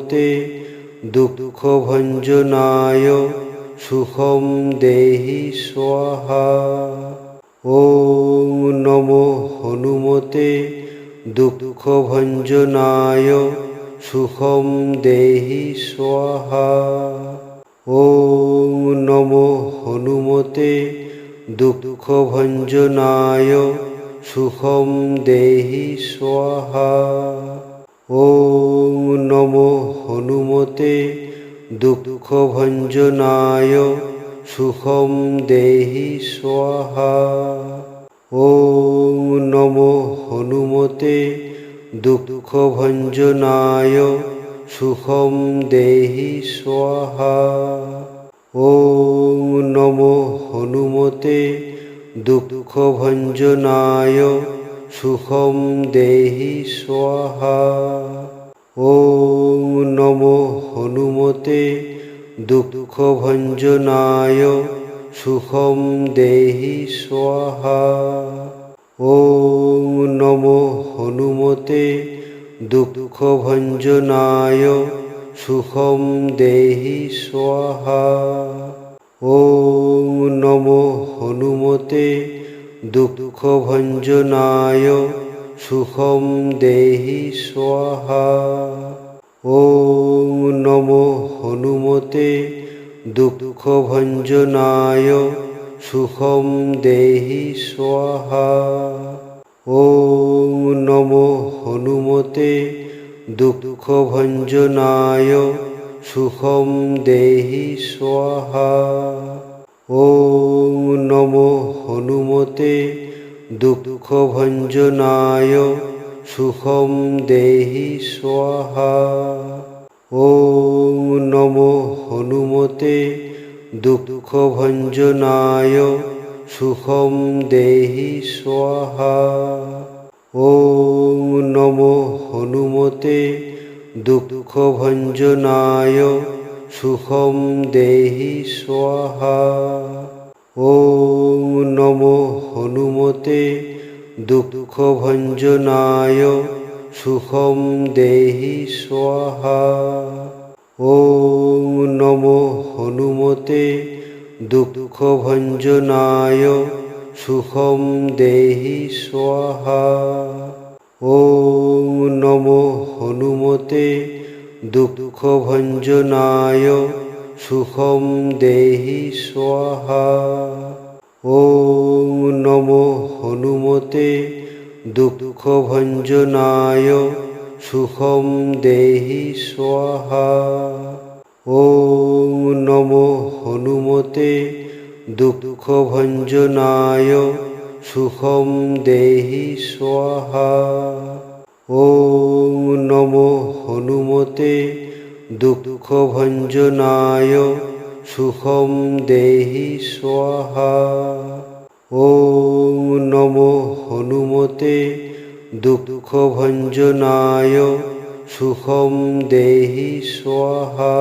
হনুমতে দুঃখভঞ্জনায় সুখম দেহি স্বাহা। ওম নমো হনুমতে দুঃখভঞ্জনায় সুখম দেহি স্বাহা। ওম নমো হনুমতে দুঃখভঞ্জনায় সুখম দেহি স্বাহা। ওম নমো হনুমতে দুঃখভঞ্জনায় সুখম দেহি স্বাহা। ওম নমো হনুমতে দুঃখভঞ্জনায় সুখম দেহি স্বাহা। ওম নমো হনুমতে দুঃখভঞ্জনায় সুখম দেহি স্বাহা। ওম নমো হনুমতে দুঃখভঞ্জনায় সুখম দেহি স্বাহা। ওম নমো হনুমতে দুঃখভঞ্জনায় সুখম দেহি স্বাহা। ওম নমো হনুমতে দুঃখভঞ্জনায় সুখম দেহি স্বাহা। ওম নমো হনুমতে দুঃখভঞ্জনায় সুখম দেহি স্বাহা। ওম নমো হনুমতে দুঃখভঞ্জনায় সুখম দেহি স্বাহা। ওম নমো হনুমতে দুঃখভঞ্জনায় সুখম দেহি স্বাহা। ওম নমো হনুমতে দুঃখভঞ্জনায় সুখম দেহি স্বাহা। ওম নমো হনুমতে দুঃখভঞ্জনায় সুখম দেহি স্বাহা। ওম নমো হনুমতে দুঃখভঞ্জনায় সুখম দেহি স্বাহা। ওম নমো হনুমতে দুঃখভঞ্জনায় সুখম দেহি স্বাহা। ওম নমো হনুমতে দুঃখভঞ্জনায় সুখম দেহি স্বাহা। ওম নমো হনুমতে দুঃখভঞ্জনায় সুখম দেহি স্বাহা। ওম নমো হনুমতে দুঃখভঞ্জনায় সুখম দেহি স্বাহা। ওম নমো হনুমতে দুঃখভঞ্জনায় সুখম দেহি স্বাহা। ওম নমো হনুমতে দুঃখভঞ্জনায় সুখম দেহি স্বাহা।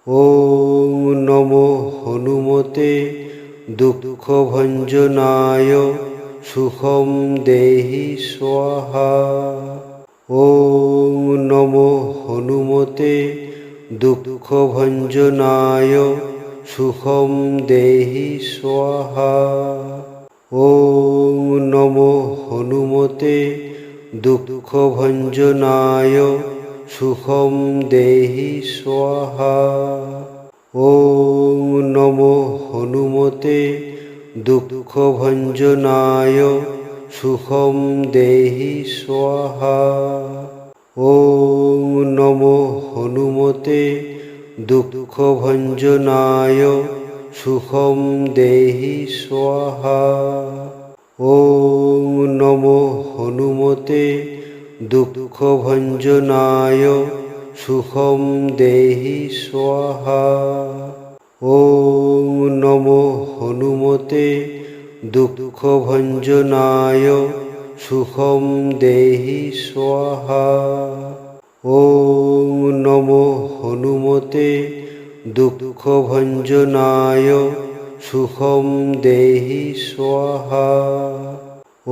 ওম নমো হনুমতে দুঃখভঞ্জনায় সুখম দেহি স্বাহা। ওম নমো হনুমতে দুঃখভঞ্জনায় সুখম দেহি স্বাহা। ওম নমো হনুমতে দুঃখভঞ্জনায় সুখম দেহি স্বাহা। ওম নমো হনুমতে দুঃখভঞ্জনায় সুখম দেহি স্বাহা। ওম নমো হনুমতে দুঃখভঞ্জনায় সুখম দেহি স্বাহা। ওম নমো হনুমতে দুঃখভঞ্জনায় সুখম দেহি স্বাহা। ওম নমো হনুমতে দুঃখভঞ্জনায় সুখম দেহি স্বাহা। ওম নমো হনুমতে দুঃখভঞ্জনায় সুখম দেহি স্বাহা।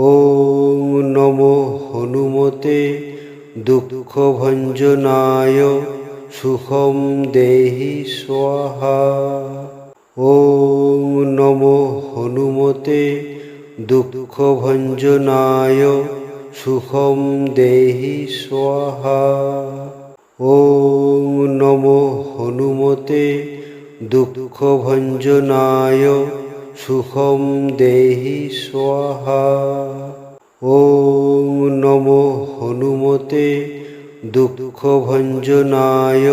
ওম নমো হনুমতে দুঃখভঞ্জনায় সুখম দেহি স্বাহা। ওম নমো হনুমতে দুঃখভঞ্জনায় সুখম দেহি স্বাহা। ওম নমো হনুমতে দুঃখভঞ্জনায় সুখম দেহি স্বাহা। ওম নমো হনুমতে দুঃখভঞ্জনায়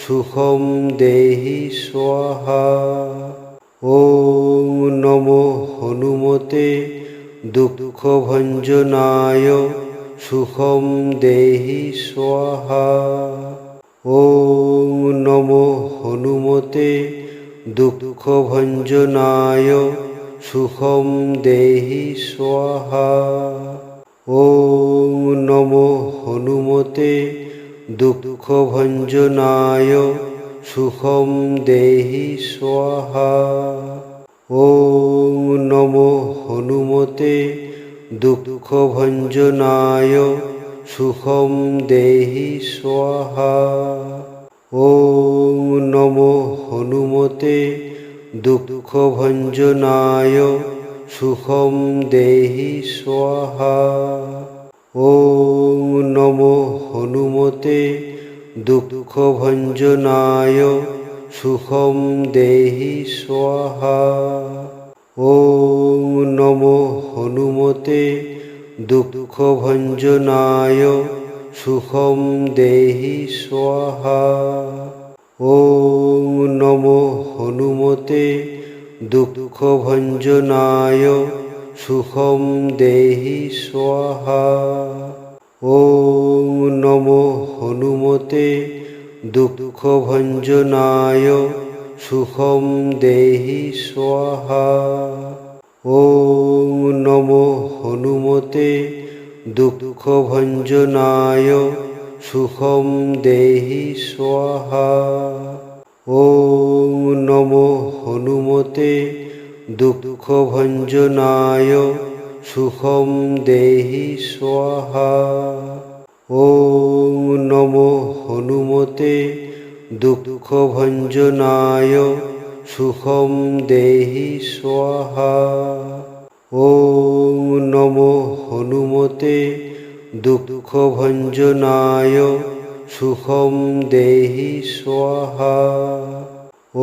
সুখম দেহি স্বাহা। ওম নমো হনুমতে দুঃখভঞ্জনায় সুখম দেহি স্বাহা। ওম নমো হনুমতে দুঃখভঞ্জনায় সুখম দেহি স্বাহা। ওম নমো হনুমতে দুঃখভঞ্জনায় সুখম দেহি স্বাহা। ওম নমো হনুমতে দুঃখভঞ্জনায় সুখম দেহি স্বাহা। ওম নমো হনুমতে দুঃখভঞ্জনায় সুখম দেহি স্বাহা। ওম নমো হনুমতে দুঃখভঞ্জনায় সুখম দেহি স্বাহা। ওম নমো হনুমতে দুঃখভঞ্জনায় সুখম দেহি স্বাহা। ওম নমো হনুমতে দুঃখভঞ্জনায় সুখম দেহি স্বাহা। ওম নমো হনুমতে দুঃখভঞ্জনায় সুখম দেহি স্বাহা। ওম নমো হনুমতে দুঃখভঞ্জনায় সুখম দেহি স্বাহা। ওম নমো হনুমতে দুঃখভঞ্জনায় সুখম দেহি স্বাহা। ওম নমো হনুমতে দুঃখভঞ্জনায় সুখম দেহি স্বাহা। ওম নমো হনুমতে দুঃখভঞ্জনায় সুখম দেহি স্বাহা।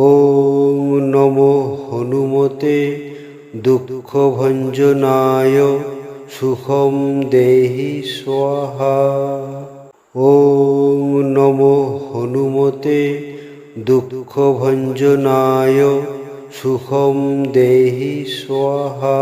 ওম নমো হনুমতে দুঃখভঞ্জনায় সুখম দেহি স্বাহা। ওম নমো হনুমতে দুঃখভঞ্জনায় সুখম দেহি স্বাহা।